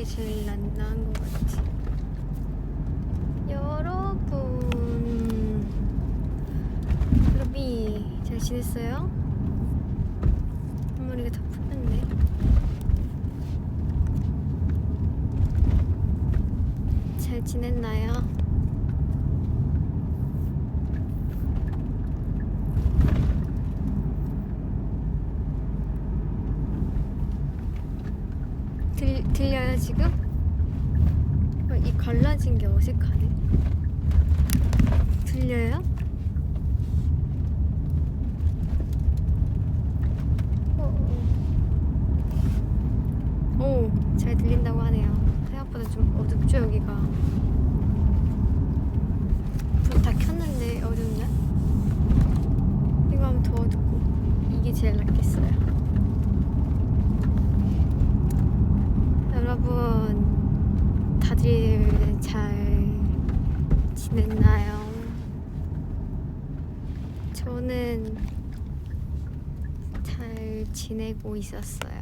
게 제일 나은 것 같아. 여러분, 루비 잘 지냈어요? 머리가 다 풀렸네. 잘 지냈나요? 들려요 지금? 이 갈라진 게 어색하네. 들려요? 오, 잘 들린다고 하네요. 생각보다 좀 어둡죠 여기가. 불 다 켰는데 어둡냐? 이거 하면 더 어둡고 이게 제일 낫겠어요. 여러분 다들 잘 지냈나요? 저는 잘 지내고 있었어요.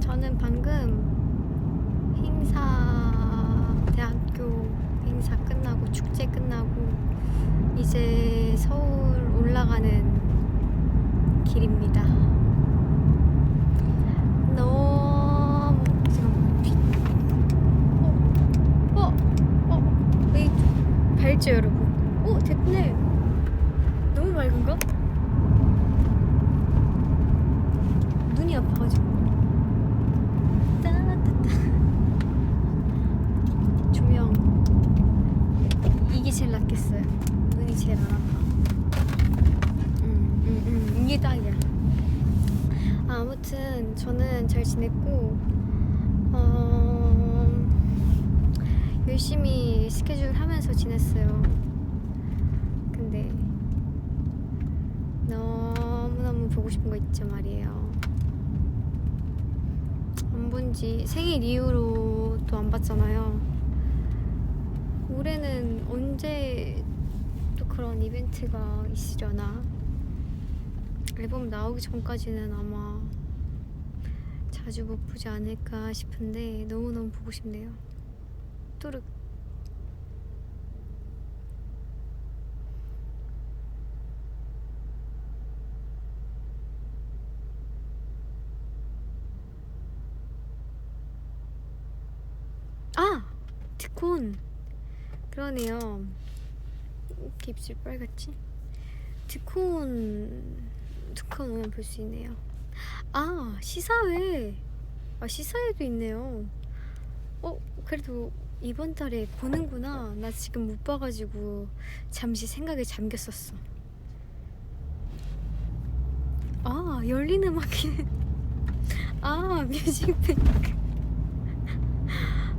저는 방금 대학교 행사 끝나고 축제 끝나고 이제 서울 올라가는 길입니다. 너무 왜 밝죠 여러분? 됐네. 너무 밝은가? 눈이 아파가지고. 조명 이게 제일 낫겠어요. 눈이 제일 안 아파. 이게 딱이야. 아무튼 저는 잘 지냈고 열심히 스케줄 하면서 지냈어요. 근데 너무너무 보고 싶은 거 있죠 말이에요. 안 본지 생일 이후로 또 안 봤잖아요. 올해는 언제 또 그런 이벤트가 있으려나? 앨범 나오기 전까지는 아마 자주 못 보지 않을까 싶은데 너무너무 보고 싶네요. 또르. 드콘. 그러네요. 이렇게 입술 빨갛지? 드콘 오면 볼 수 있네요. 시사회. 시사회도 있네요. 그래도 이번 달에 보는구나. 나 지금 못 봐가지고 잠시 생각에 잠겼었어. 열린 음악이. 뮤직뱅크.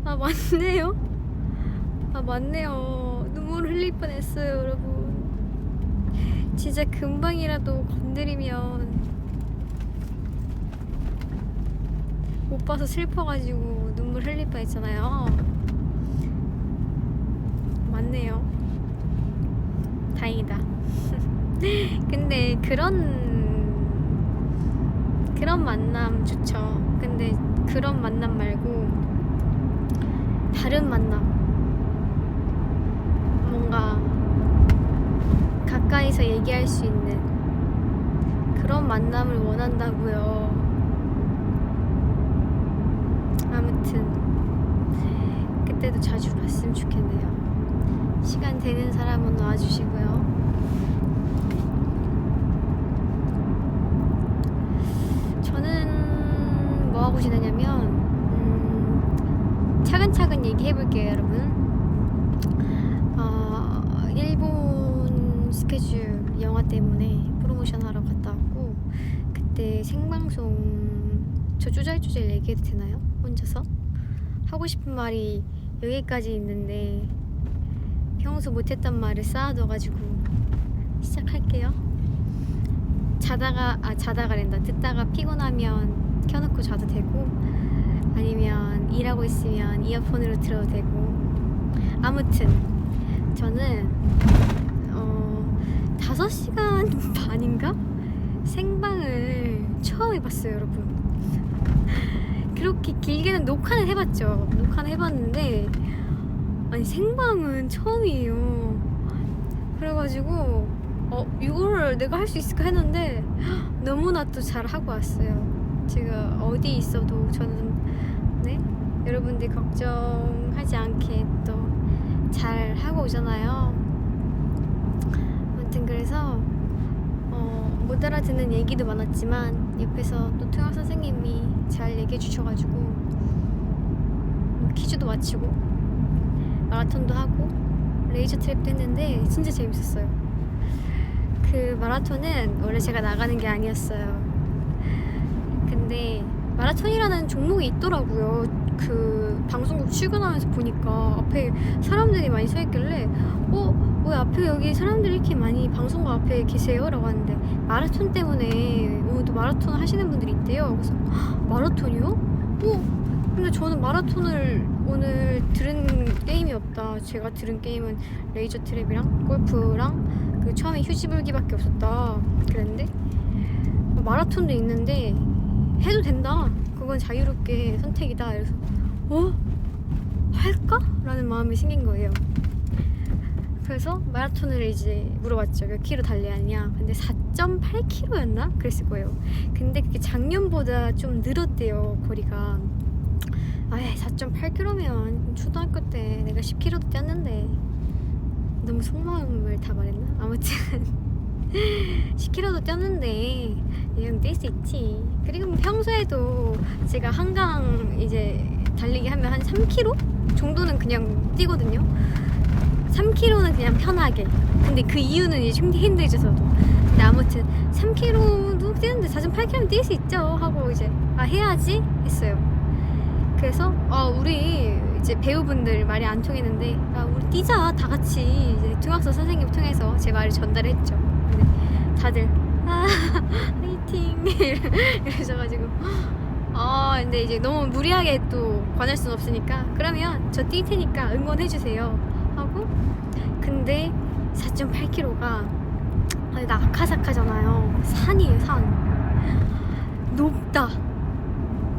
맞네요. 맞네요. 눈물 흘릴 뻔했어요 여러분. 진짜 금방이라도 건드리면 못 봐서 슬퍼가지고 눈물 흘릴 뻔했잖아요. 맞네요. 다행이다. 근데 그런 만남 좋죠. 근데 그런 만남 말고 다른 만남, 뭔가 가까이서 얘기할 수 있는 그런 만남을 원한다고요. 아무튼 그때도 자주 봤으면 좋겠네요. 시간 되는 사람은 와주시고요. 저는 뭐하고 지내냐면 차근차근 얘기해볼게요 여러분. 일본 스케줄 영화 때문에 프로모션 하러 갔다 왔고, 그때 생방송 저 쪼잘쪼잘 얘기해도 되나요? 혼자서? 하고 싶은 말이 여기까지 있는데 평소 못했던 말을 쌓아둬가지고 시작할게요. 자다가랜다. 듣다가 피곤하면 켜놓고 자도 되고, 아니면 일하고 있으면 이어폰으로 들어도 되고. 아무튼 저는 5시간 반인가? 생방을 처음 해봤어요, 여러분. 그렇게 길게는 녹화는 해봤죠. 녹화는 해봤는데 아니 생방은 처음이에요. 그래가지고 이거를 내가 할 수 있을까 했는데 너무나 또 잘 하고 왔어요. 제가 어디 있어도 저는 네 여러분들 걱정하지 않게 또 잘 하고 오잖아요. 아무튼 그래서 못 알아듣는 얘기도 많았지만 옆에서 또 통역 선생님이 잘 얘기해 주셔가지고 퀴즈도 맞히고 마라톤도 하고 레이저 트랩도 했는데 진짜 재밌었어요. 그 마라톤은 원래 제가 나가는 게 아니었어요. 근데 마라톤이라는 종목이 있더라고요. 그 방송국 출근하면서 보니까 앞에 사람들이 많이 서 있길래 왜 앞에 여기 사람들이 이렇게 많이 방송국 앞에 계세요? 라고 하는데 마라톤 때문에 오늘도 마라톤 하시는 분들이 있대요. 그래서 마라톤이요? 근데 저는 마라톤을 오늘 들은 게임이 없다. 제가 들은 게임은 레이저 트랩이랑 골프랑 그 처음에 휴지불기밖에 없었다 그랬는데 마라톤도 있는데 해도 된다. 그건 자유롭게 선택이다. 그래서 할까? 라는 마음이 생긴 거예요. 그래서 마라톤을 이제 물어봤죠. 몇 킬로 달려야 하냐. 근데 4.8km였나? 그랬을 거예요. 근데 그게 작년보다 좀 늘었대요, 거리가. 4.8km면 초등학교 때 내가 10km도 뛰었는데 너무 속마음을 다 말했나? 아무튼 10km도 뛰었는데 그냥 뛸 수 있지. 그리고 평소에도 제가 한강 이제 달리기 하면 한 3km 정도는 그냥 뛰거든요. 3km는 그냥 편하게. 근데 그 이유는 이제 힘들져서도. 근데 아무튼 3km도 뛰는데 4.8km는 뛸 수 있죠 하고 이제 해야지 했어요. 그래서 우리 이제 배우분들 말이 안 통했는데 우리 뛰자 다 같이 이제 중학생 선생님 통해서 제 말을 전달했죠. 근데 다들 화이팅 이러셔가지고 근데 이제 너무 무리하게 또 권할 순 없으니까 그러면 저 뛸 테니까 응원해주세요 하고. 근데 4.8km가 나 아카사카잖아요. 산이에요, 산. 높다.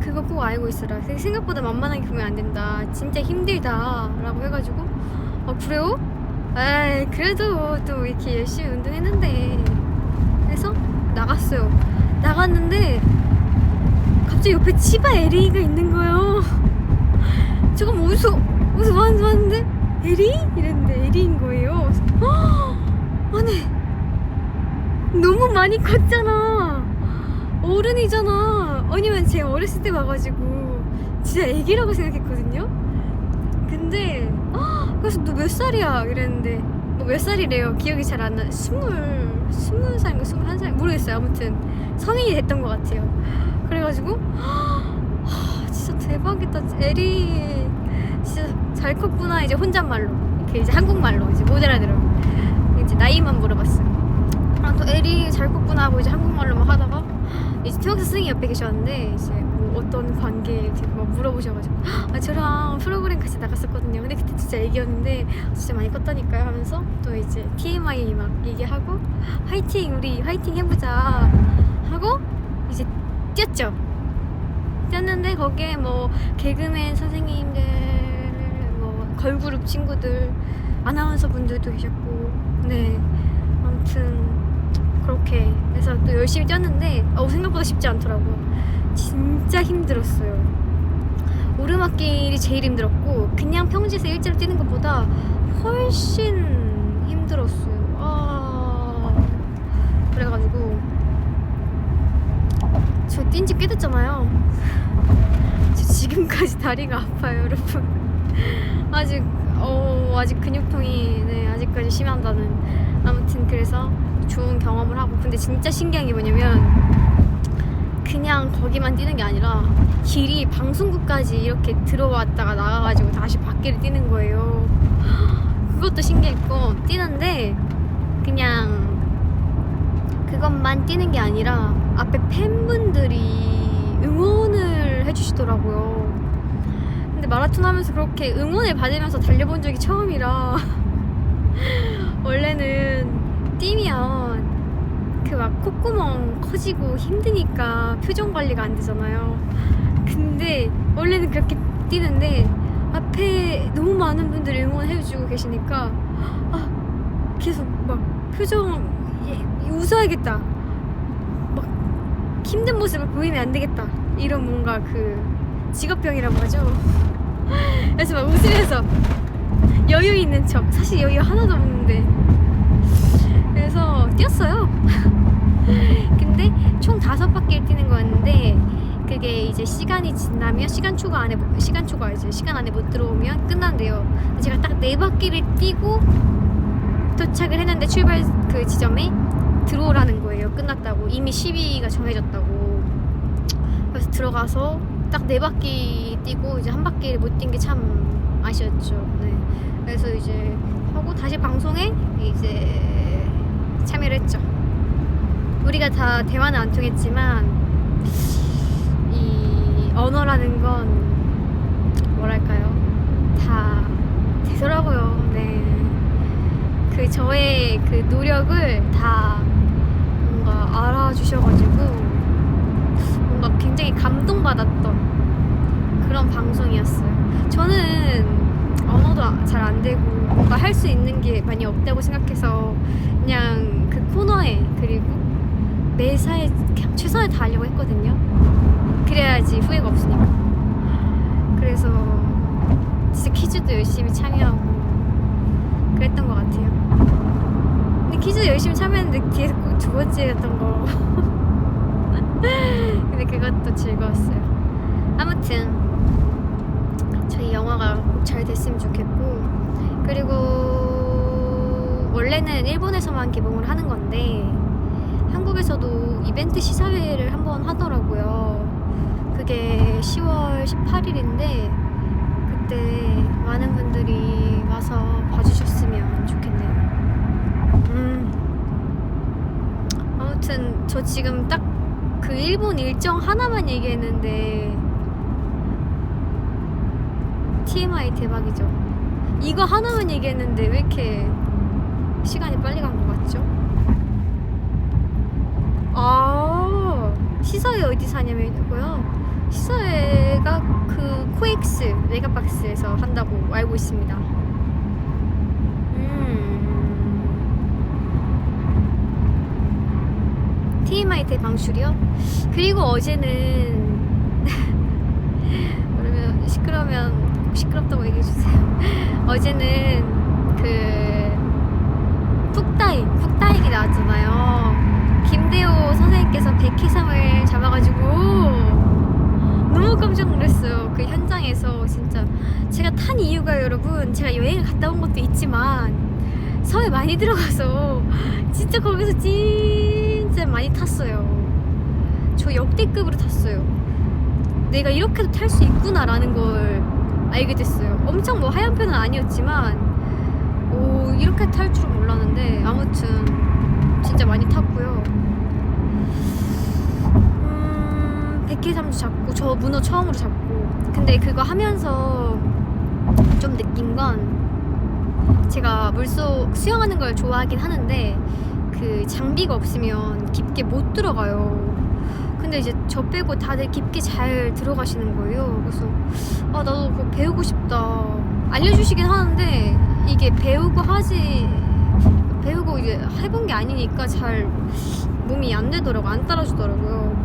그거 꼭 알고 있어라. 생각보다 만만하게 보면 안 된다. 진짜 힘들다 라고 해가지고 그래요? 그래도 또 이렇게 열심히 운동했는데 해서 나갔어요. 나갔는데 갑자기 옆에 치바 에리가 있는 거예요. 조금 왔는데 에리? 이랬는데 에리인 거예요. 아니 너무 많이 컸잖아. 어른이잖아. 아니면 제가 어렸을 때 봐가지고 진짜 애기라고 생각했거든요. 근데 그래서 너 몇 살이야? 이랬는데 몇 살이래요. 기억이 잘 안 나. 20살인가 21살 모르겠어요. 아무튼 성인이 됐던 것 같아요. 그래가지고 진짜 대박이다. 에리 진짜 잘 컸구나. 이제 혼잣말로 이렇게 이제 한국말로 이제 못 알아들어. 이제 나이만 물어봤어요. 또 에리 잘 컸구나 하고 이제 한국말로만 하다가 이제 통역 선생님 옆에 계셨는데 이제 뭐 어떤 관계 이렇게 막 물어보셔가지고 저랑 프로그램 같이 나갔었거든요. 근데 그때 진짜 애기였는데 진짜 많이 컸다니까요 하면서 또 이제 TMI 막 얘기하고 화이팅 우리 화이팅 해보자 하고 이제 뛰었죠. 뛰었는데 거기에 뭐 개그맨 선생님들 뭐 걸그룹 친구들 아나운서 분들도 계셨고 네 아무튼 그렇게 해서 또 열심히 뛰었는데 생각보다 쉽지 않더라고요. 진짜 힘들었어요. 오르막길이 제일 힘들었고 그냥 평지에서 일자로 뛰는 것보다 훨씬 힘들었어요. 그래가지고 저 뛴 지 꽤 됐잖아요. 저 지금까지 다리가 아파요, 여러분. 아직 근육통이 아직까지 심한다는. 아무튼 그래서 좋은 경험을 하고. 근데 진짜 신기한 게 뭐냐면 그냥 거기만 뛰는 게 아니라 길이 방송국까지 이렇게 들어왔다가 나가가지고 다시 밖을 뛰는 거예요. 그것도 신기했고 뛰는데 그냥 그것만 뛰는 게 아니라 앞에 팬분들이 응원을 해주시더라고요. 근데 마라톤 하면서 그렇게 응원을 받으면서 달려본 적이 처음이라 원래는 뛰면 그 막 콧구멍 커지고 힘드니까 표정 관리가 안 되잖아요. 근데 원래는 그렇게 뛰는데 앞에 너무 많은 분들이 응원해주고 계시니까 계속 막 표정 웃어야겠다, 막 힘든 모습을 보이면 안 되겠다, 이런 뭔가 그 직업병이라고 하죠. 그래서 막 웃으면서 여유 있는 척, 사실 여유 하나도 없는데, 그래서 뛰었어요. 근데 총 5바퀴를 뛰는 거였는데 그게 이제 시간이 지나면 시간 안에 못 들어오면 끝난대요. 제가 딱 4바퀴를 뛰고 도착을 했는데 출발 그 지점에 들어오라는 거예요. 끝났다고, 이미 10위가 정해졌다고. 그래서 들어가서 딱 4바퀴 뛰고 이제 한 바퀴를 못 뛴 게 참 아쉬웠죠. 네. 그래서 이제 하고 다시 방송에 이제 참여를 했죠. 우리가 다 대화는 안 통했지만 이 언어라는 건 뭐랄까요, 다 되더라고요. 네. 그 저의 그 노력을 다 뭔가 알아주셔가지고 뭔가 굉장히 감동받았던 그런 방송이었어요. 저는 언어도 잘 안 되고 뭔가 할 수 있는 게 많이 없다고 생각해서 그냥 그 코너에 그리고 매사에 그냥 최선을 다하려고 했거든요. 그래야지 후회가 없으니까. 그래서 진짜 퀴즈도 열심히 참여하고 그랬던 것 같아요. 근데 퀴즈 열심히 참여했는데 뒤에서 꼭 2번째였던 거. 근데 그것도 즐거웠어요. 아무튼 저희 영화가 꼭 잘 됐으면 좋겠고, 그리고 원래는 일본에서만 개봉을 하는 건데 한국에서도 이벤트 시사회를 한번 하더라고요. 그게 10월 18일인데 그때 많은 분들이 와서 봐주셨으면 좋겠네요. 아무튼 저 지금 딱 그 일본 일정 하나만 얘기했는데 TMI 대박이죠. 이거 하나만 얘기했는데 왜 이렇게 시간이 빨리 간 것 같죠? 시사회 어디서 하냐면요, 시사회가 그 코엑스 메가박스에서 한다고 알고 있습니다. TMI 대방출이요? 그리고 어제는 그러면 시끄럽다고 얘기해주세요. 어제는 그 푹다잉이 나왔잖아요. 김대호 선생님께서 백해삼을 잡아가지고 너무 깜짝 놀랐어요. 그 현장에서. 진짜 제가 탄 이유가, 여러분, 제가 여행을 갔다 온 것도 있지만 섬에 많이 들어가서 진짜 거기서 진짜 많이 탔어요. 저 역대급으로 탔어요. 내가 이렇게도 탈 수 있구나 라는 걸 알게 됐어요. 엄청 뭐 하얀 편은 아니었지만 이렇게 탈 줄은 몰랐는데 아무튼 진짜 많이 탔고요. 백해삼도 잡고, 저 문어 처음으로 잡고. 근데 그거 하면서 좀 느낀 건, 제가 물속 수영하는 걸 좋아하긴 하는데 그 장비가 없으면 깊게 못 들어가요. 근데 이제 저 빼고 다들 깊게 잘 들어가시는 거예요. 그래서 나도 그거 배우고 싶다. 알려주시긴 하는데 이게 배우고 이제 해본 게 아니니까 잘 몸이 안 되더라고, 안 따라주더라고요.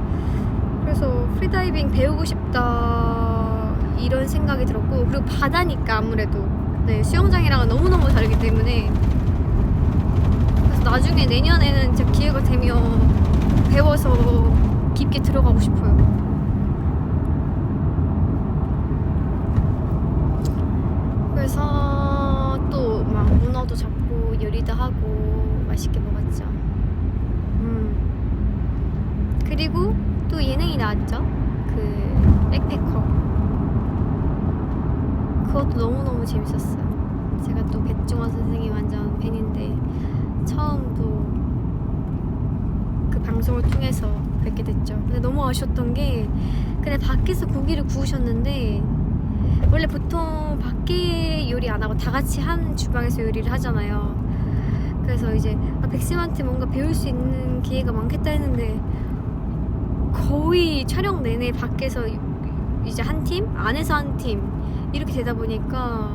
그래서 프리다이빙 배우고 싶다 이런 생각이 들었고, 그리고 바다니까 아무래도 수영장이랑은 너무너무 다르기 때문에, 그래서 나중에 내년에는 진짜 기회가 되면 배워서 깊게 들어가고 싶어요. 그래서 또 막 문어도 잡고 요리도 하고 맛있게 먹었죠. 그리고 또 예능이 나왔죠. 그 백패커. 그것도 너무너무 재밌었어요. 제가 또 백종원 선생님 완전 팬인데 처음 또 그 방송을 통해서 뵙게 됐죠. 근데 너무 아쉬웠던 게, 그냥 밖에서 고기를 구우셨는데, 원래 보통 밖에 요리 안 하고 다 같이 한 주방에서 요리를 하잖아요. 그래서 이제 백쌤한테 뭔가 배울 수 있는 기회가 많겠다 했는데 거의 촬영 내내 밖에서 이제 한 팀, 안에서 한 팀 이렇게 되다 보니까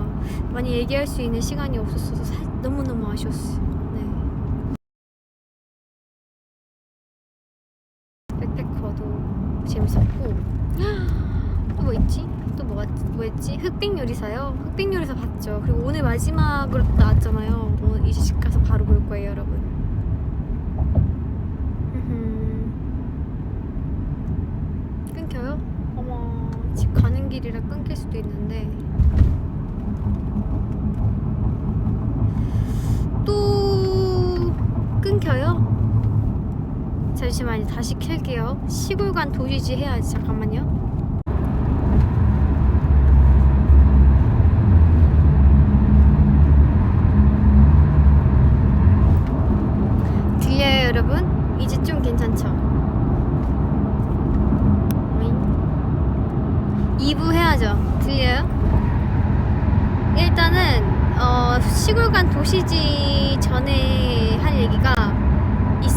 많이 얘기할 수 있는 시간이 없었어서 너무너무 아쉬웠어요. 네. 백패커도 재밌었고 또 뭐 있지? 또 뭐 했지? 흑백 요리사요? 흑백 요리사 봤죠. 그리고 오늘 마지막으로 나왔잖아요. 오늘 이제 집 가서 바로 볼 거예요, 여러분. 끊겨요? 어머, 집 가는 길이라 끊길 수도 있는데 또 끊겨요? 잠시만요, 다시 켤게요. 시골간 도시지 해야지. 잠깐만요. 들려요, 여러분? 이제 좀 괜찮죠? 2부 해야죠. 들려요? 일단은 시골간 도시지 전에 할 얘기가 이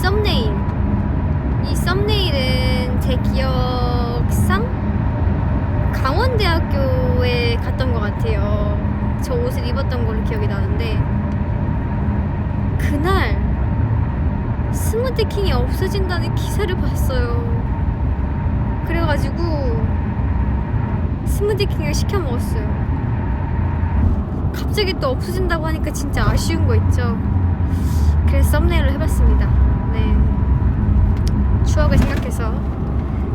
썸네일은 제 기억상 강원대학교에 갔던 것 같아요. 저 옷을 입었던 걸로 기억이 나는데 그날 스무디킹이 없어진다는 기사를 봤어요. 그래가지고 스무디킹을 시켜 먹었어요. 갑자기 또 없어진다고 하니까 진짜 아쉬운 거 있죠. 그래서 썸네일을 해봤습니다. 네, 추억을 생각해서.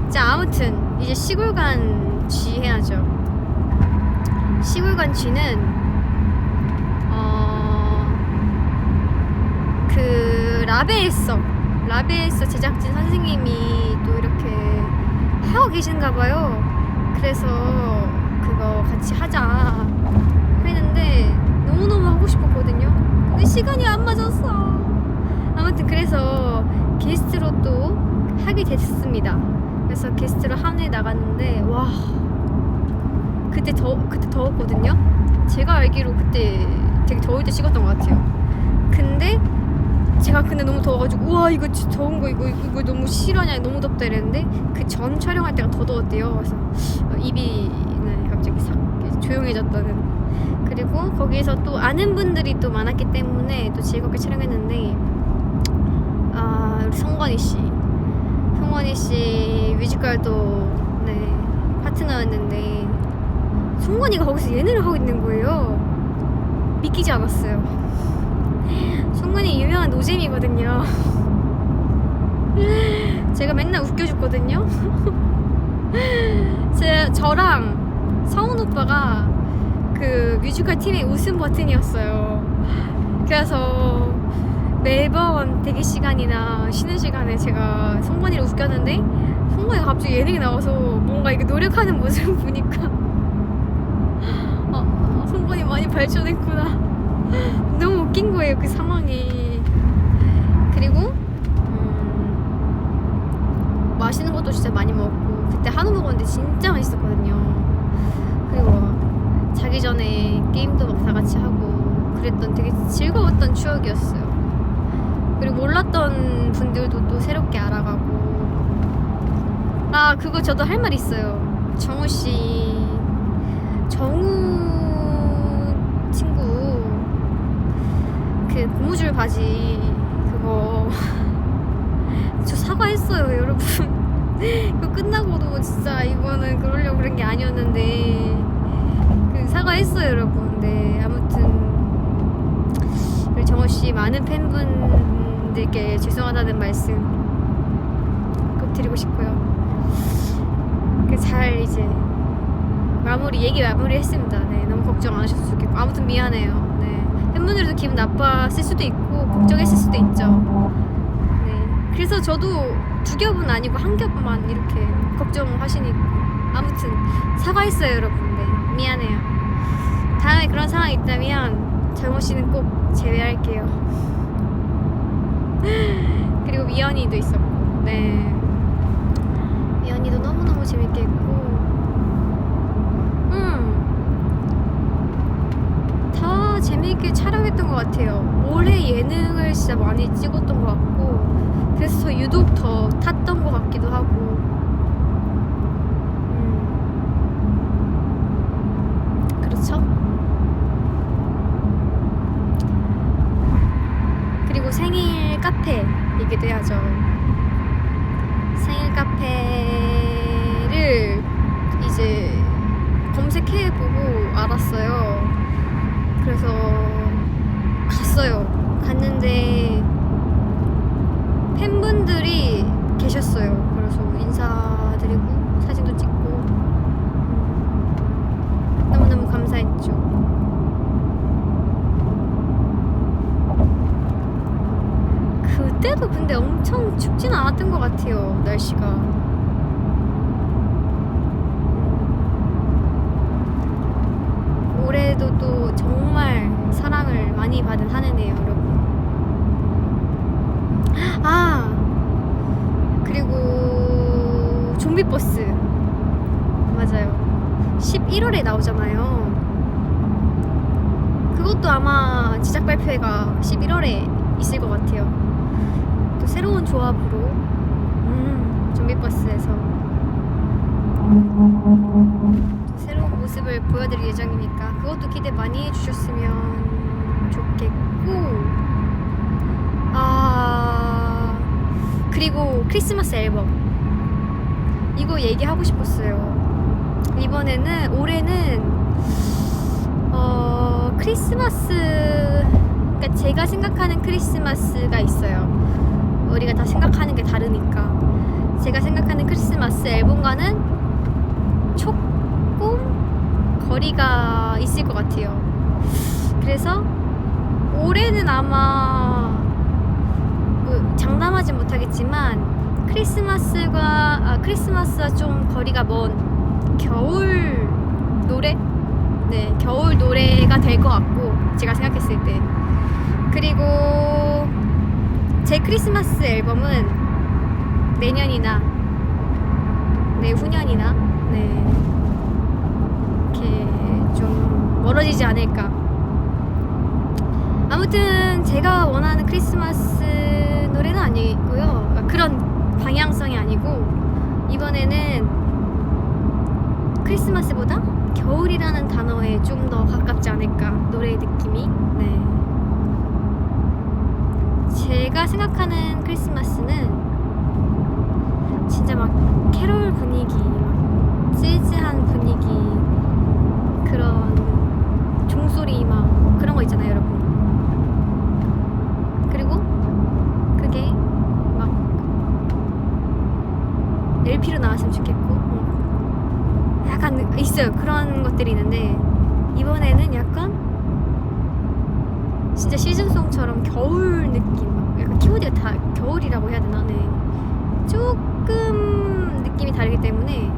자, 아무튼 이제 시골간 G 해야죠. 시골간 G는 그 라베에서 제작진 선생님이 또 이렇게 하고 계신가봐요. 그래서 그거 같이 하자 했는데 너무너무 하고 싶었거든요. 근데 시간이 안 맞았어. 아무튼 그래서 게스트로 또 하게 됐습니다. 그래서 게스트로 한 회 나갔는데 와, 그때 더웠거든요. 제가 알기로 그때 되게 더울 때 찍었던 것 같아요. 근데 너무 더워가지고 우와 이거 진짜 더운 거 이거 너무 싫어하냐, 너무 덥다 이랬는데 그 전 촬영할 때가 더 더웠대요. 그래서 입이 갑자기 싹 조용해졌다는. 그리고 거기에서 또 아는 분들이 또 많았기 때문에 또 즐겁게 촬영했는데 우리 성건이 씨 뮤지컬도 네 파트너였는데 성건이가 거기서 예능을 하고 있는 거예요. 믿기지 않았어요. 성건이 유명한 노잼이거든요. 제가 맨날 웃겨줬거든요. 저랑 성훈 오빠가 그 뮤지컬 팀의 웃음 버튼이었어요. 그래서 매번 대기 시간이나 쉬는 시간에 제가 성건이를 웃겼는데 성건이가 갑자기 예능에 나와서 뭔가 이렇게 노력하는 모습을 보니까 성건이 많이 발전했구나. 너무 웃긴 거예요, 그 상황이. 그리고 맛있는 것도 진짜 많이 먹었고 그때 한우 먹었는데 진짜 맛있었거든요. 그리고 자기 전에 게임도 막 다 같이 하고 그랬던 되게 즐거웠던 추억이었어요. 그리고 몰랐던 분들도 또 새롭게 알아가고. 그거 저도 할 말 있어요. 정우 친구 그 고무줄 바지 그거 저 사과했어요, 여러분. 그거 끝나고도 진짜 이거는 그러려고 그런 게 아니었는데 그 사과했어요, 여러분. 네, 아무튼 우리 정우씨 많은 팬분들께 죄송하다는 말씀 꼭 드리고 싶고요. 잘 이제 얘기 마무리했습니다. 네, 너무 걱정 안 하셔도 좋겠고 아무튼 미안해요. 네, 팬분들도 기분 나빴을 수도 있고 걱정했을 수도 있죠. 네, 그래서 저도 2겹은 아니고 1겹만 이렇게 걱정하시니까 아무튼 사과했어요, 여러분. 네, 미안해요. 다음에 그런 상황이 있다면 정우씨는 꼭 제외할게요. 그리고 미연이도 있었고. 네, 미연이도 너무너무 재밌게 했고 다 재밌게 재밌게 촬영했던 것 같아요. 올해 예능을 진짜 많이 찍었던 것 같고, 그래서 유독 더 탔던 것 같기도 하고. 그렇죠? 그리고 생일 카페이기도 해야죠. 생일 카페를 이제 검색해보고 알았어요. 그래서 갔어요. 갔는데 팬분들이 계셨어요. 그래서 인사드리고 사진도 찍고 너무너무 감사했죠. 그때도 근데 엄청 춥진 않았던 것 같아요. 날씨가. 올해도 또 정말 사랑을 많이 받은 한 해네요, 여러분. 아, 그리고 좀비버스. 맞아요. 11월에 나오잖아요. 그것도 아마 제작 발표회가 11월에 있을 것 같아요. 또 새로운 조합으로 좀비버스에서 새로운 모습을 보여드릴 예정이니까 그것도 기대 많이 해주셨으면 좋겠고, 그리고 크리스마스 앨범 이거 얘기하고 싶었어요. 올해는 크리스마스, 그러니까 제가 생각하는 크리스마스가 있어요. 우리가 다 생각하는 게 다르니까. 제가 생각하는 크리스마스 앨범과는 조금 거리가 있을 것 같아요. 그래서 올해는 아마 장담하지 못하겠지만 크리스마스와 좀 거리가 먼 겨울 노래? 네, 겨울 노래가 될 것 같고, 제가 생각했을 때. 그리고 제 크리스마스 앨범은 내년이나 내후년이나 이렇게 좀 멀어지지 않을까. 아무튼 제가 원하는 크리스마스 노래는 아니고요. 그런 방향성이 아니고, 이번에는 크리스마스보다 겨울이라는 단어에 좀 더 가깝지 않을까, 노래의 느낌이. 네. 제가 생각하는 크리스마스는 진짜 막 캐롤 분위기, 막 재즈한 분위기, 그런 종소리 막 그런 거 있잖아요, 여러분. 그리고 그게 막 LP로 나왔으면 좋겠고, 약간 있어요. 그런 것들이 있는데, 이번에는 약간 진짜 시즌송처럼 겨울 느낌, 약간 키워드가 다 겨울이라고 해야 되나? 네. 조금 느낌이 다르기 때문에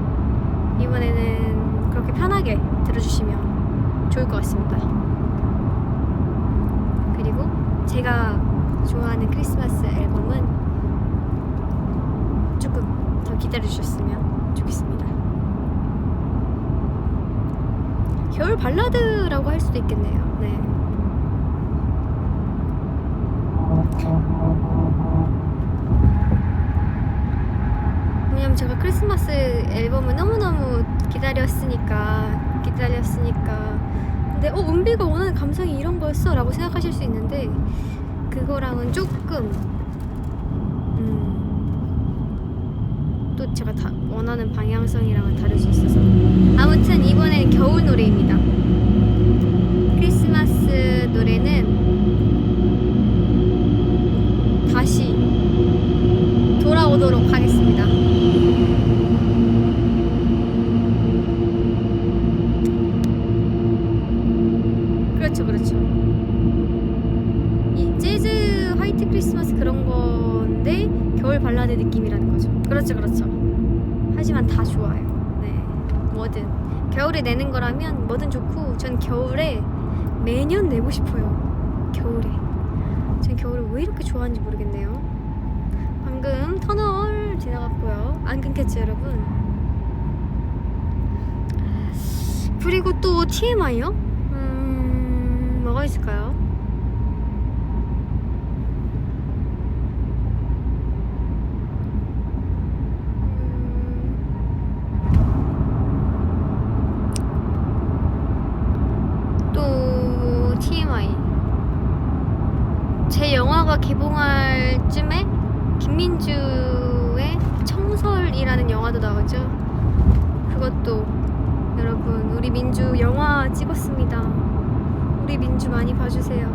이번에는 그렇게 편하게 들어주시면 좋을 것 같습니다. 그리고 제가 좋아하는 크리스마스 앨범은 조금 더 기다려주셨으면 좋겠습니다. 겨울 발라드라고 할 수도 있겠네요. 네. 왜냐면 제가 크리스마스 앨범을 너무너무 기다렸으니까. 근데 은비가 원하는 감성이 이런 거였어? 라고 생각하실 수 있는데, 그거랑은 조금 또 제가 다 원하는 방향성이랑은 다를 수 있어서. 아무튼 이번엔 겨울 노래입니다. 크리스마스 노래는 다시 돌아오도록 하겠습니다. 그렇죠. 이 재즈 화이트 크리스마스 그런 건데 겨울 발라드 느낌이라는 거죠. 그렇죠. 하지만 다 좋아요. 네, 뭐든 겨울에 내는 거라면 뭐든 좋고, 전 겨울에 매년 내고 싶어요. 겨울에. 전 겨울을 왜 이렇게 좋아하는지 모르겠네요. 방금 터널 지나갔고요. 안 끊겼죠, 여러분? 그리고 또 TMI요? 뭐가 있을까요? 또 TMI. 제 영화가 개봉할 쯤에 김민주의 청설이라는 영화도 나오죠. 그것도 여러분 우리 민주 영화 찍었습니다. 우리 민주 많이 봐주세요.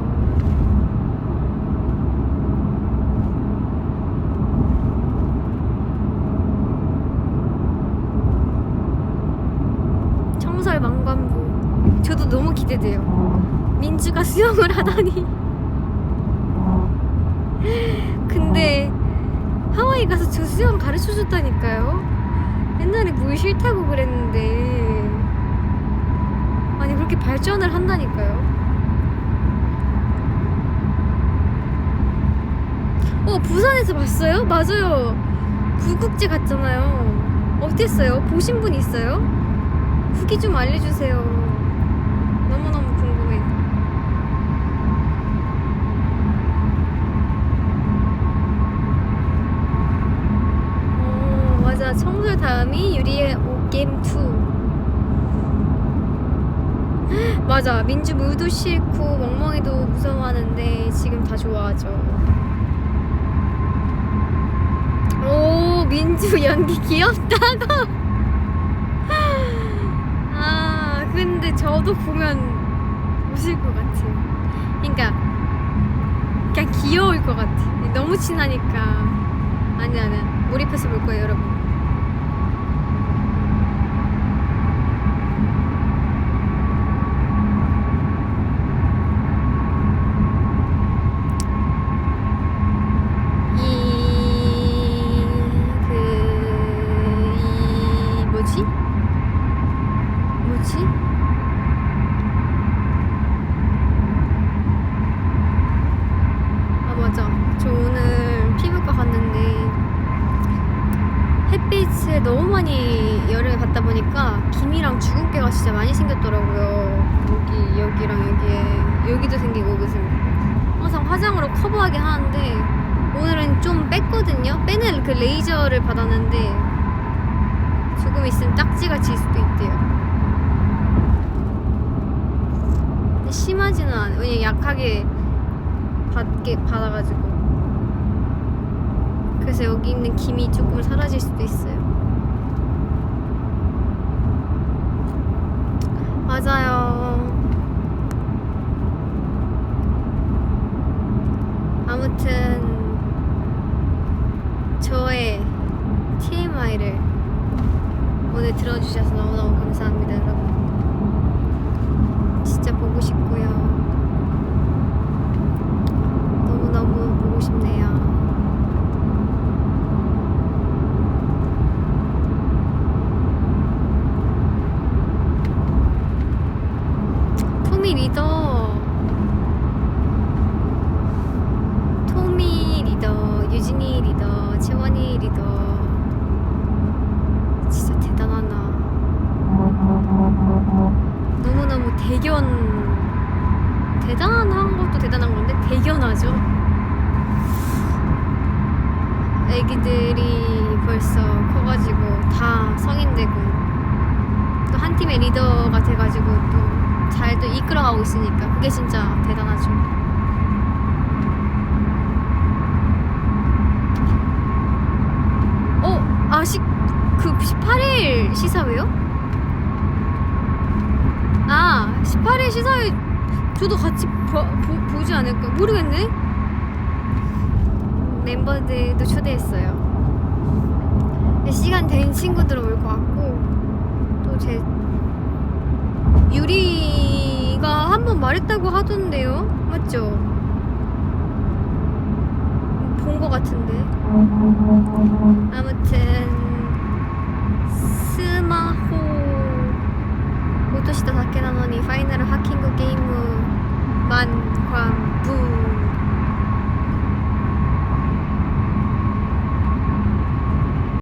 청설 망관부 저도 너무 기대돼요. 민주가 수영을 하다니. 근데 하와이 가서 저 수영 가르쳐 줬다니까요. 옛날에 물 싫다고 그랬는데 아니 그렇게 발전을 한다니까요. 부산에서 봤어요? 맞아요. 불국제 갔잖아요. 어땠어요? 보신 분 있어요? 후기 좀 알려주세요. 너무너무 궁금해. 맞아. 청설 다음이 유리의 오겜2. 맞아. 민주 물도 싫고 멍멍이도 무서워하는데 지금 다 좋아하죠. 오, 민주 연기 귀엽다고. 아, 근데 저도 보면 웃을 것 같아요. 그러니까 그냥 귀여울 것 같아. 너무 친하니까. 아니야. 몰입해서 볼 거예요, 여러분. 뭐지? 아 맞아. 저 오늘 피부과 갔는데 햇빛을 너무 많이 여름에 받다 보니까 기미랑 주근깨가 진짜 많이 생겼더라고요. 여기랑 여기도 생기고 그래서 항상 화장으로 커버하게 하는데 오늘은 좀 뺐거든요. 빼는 그 레이저를 받았는데 조금 있으면 딱지가 질 수도 있대요. 근데 심하지는 않아요. 왜냐면 약하게 받아가지고. 그래서 여기 있는 김이 조금 사라질 수도 있어요. 맞아요. 아무튼 저의 TMI를 오늘 들어주셔서 너무너무 감사합니다, 여러분. 진짜 보고 싶고요. 너무너무 보고 싶네요. 토미 리더, 유진이 리더, 채원이 리더 진짜 대단하다. 너무너무 대단한 것도 대단한 건데 대견하죠. 애기들이 벌써 커가지고 다 성인 되고 또 한 팀의 리더가 돼가지고 또 잘 또 이끌어가고 있으니까 그게 진짜 대단하죠. 그 18일 시사회요? 18일 시사회 저도 같이 보지 않을까? 모르겠네. 멤버들도 초대했어요. 시간 된 친구들 올 것 같고 또 제 유리가 한 번 말했다고 하던데요? 맞죠? 본 것 같은데. 아무튼スマホ落としただけなのにファイナルハッキングゲーム